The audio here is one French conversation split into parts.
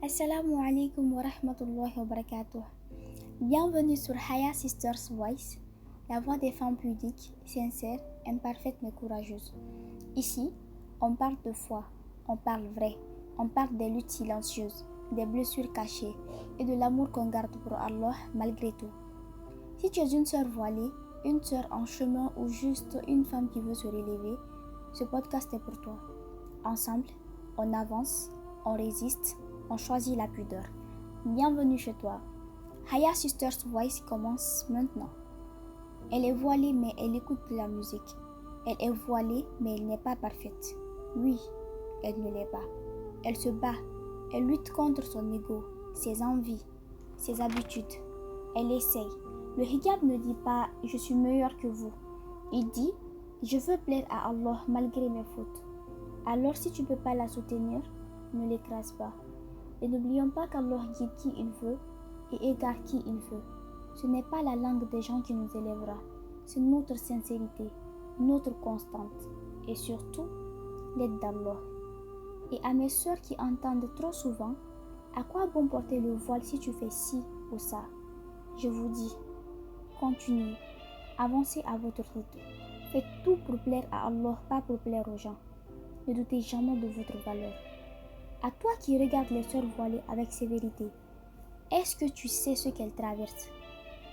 Assalamu alaikum wa rahmatullahi wa barakatuh. Bienvenue sur Haya Sisters Voice, la voix des femmes pudiques, sincères, imparfaites mais courageuses. Ici, on parle de foi, on parle vrai, on parle des luttes silencieuses, des blessures cachées et de l'amour qu'on garde pour Allah malgré tout. Si tu es une sœur voilée, une sœur en chemin ou juste une femme qui veut se relever, ce podcast est pour toi. Ensemble, on avance, on résiste, on choisit la pudeur. Bienvenue chez toi. Haya Sisters Voice commence maintenant. Elle est voilée mais elle écoute de la musique. Elle est voilée mais elle n'est pas parfaite. Oui, elle ne l'est pas. Elle se bat. Elle lutte contre son ego, ses envies, ses habitudes. Elle essaye. Le hijab ne dit pas « je suis meilleure que vous ». Il dit « je veux plaire à Allah malgré mes fautes ». Alors si tu ne peux pas la soutenir, ne l'écrase pas. Et n'oublions pas qu'Allah guide qui il veut et égare qui il veut. Ce n'est pas la langue des gens qui nous élèvera, c'est notre sincérité, notre constante et surtout l'aide d'Allah. Et à mes sœurs qui entendent trop souvent, à quoi bon porter le voile si tu fais ci ou ça? Je vous dis, continuez, avancez à votre rythme. Faites tout pour plaire à Allah, pas pour plaire aux gens. Ne doutez jamais de votre valeur. À toi qui regardes les sœurs voilées avec sévérité, est-ce que tu sais ce qu'elles traversent?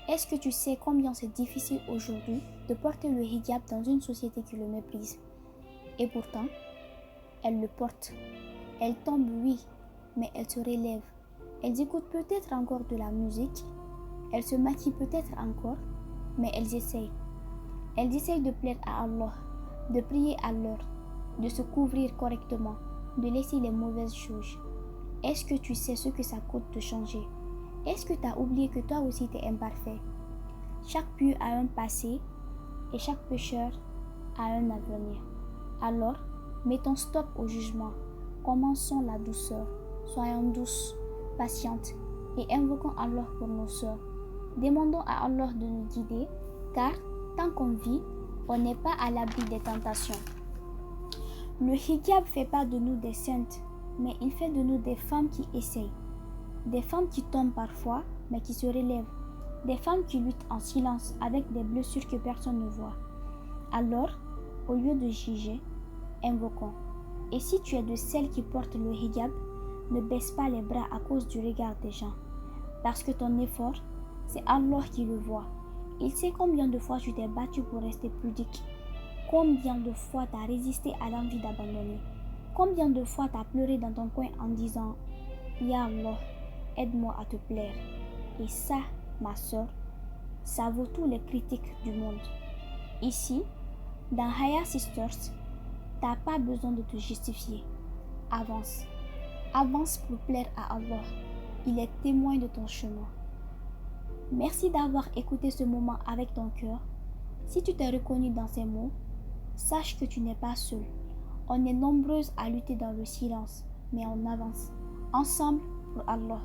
Est-ce que tu sais combien c'est difficile aujourd'hui de porter le hijab dans une société qui le méprise? Et pourtant, elles le portent. Elles tombent, oui, mais elles se relèvent. Elles écoutent peut-être encore de la musique. Elles se maquillent peut-être encore, mais elles essayent. Elles essayent de plaire à Allah, de prier à l'heure, de se couvrir correctement, de laisser les mauvaises choses. Est-ce que tu sais ce que ça coûte de changer? Est-ce que tu as oublié que toi aussi tu es imparfait? Chaque pieux a un passé et chaque pécheur a un avenir. Alors, mettons stop au jugement. Commençons la douceur. Soyons douces, patientes et invoquons Allah pour nos sœurs. Demandons à Allah de nous guider car tant qu'on vit, on n'est pas à l'abri des tentations. Le hijab ne fait pas de nous des saintes, mais il fait de nous des femmes qui essayent. Des femmes qui tombent parfois, mais qui se relèvent. Des femmes qui luttent en silence avec des blessures que personne ne voit. Alors, au lieu de juger, invoquons. Et si tu es de celles qui portent le hijab, ne baisse pas les bras à cause du regard des gens. Parce que ton effort, c'est Allah qui le voit. Il sait combien de fois tu t'es battu pour rester pudique. Combien de fois tu as résisté à l'envie d'abandonner? Combien de fois tu as pleuré dans ton coin en disant « Ya Allah, aide-moi à te plaire ». Et ça, ma soeur, ça vaut tous les critiques du monde. Ici, dans Haya Sisters, tu n'as pas besoin de te justifier. Avance. Avance pour plaire à Allah. Il est témoin de ton chemin. Merci d'avoir écouté ce moment avec ton cœur. Si tu t'es reconnu dans ces mots, sache que tu n'es pas seul. On est nombreuses à lutter dans le silence, mais on avance, ensemble pour Allah.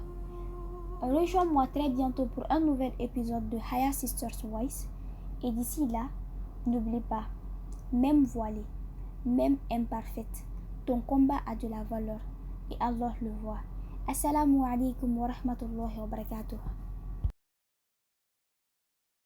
Rejoins-moi très bientôt pour un nouvel épisode de Haya Sisters Voice. Et d'ici là, n'oublie pas, même voilée, même imparfaite, ton combat a de la valeur et Allah le voit. Assalamu alaikum wa rahmatullahi wa barakatuh.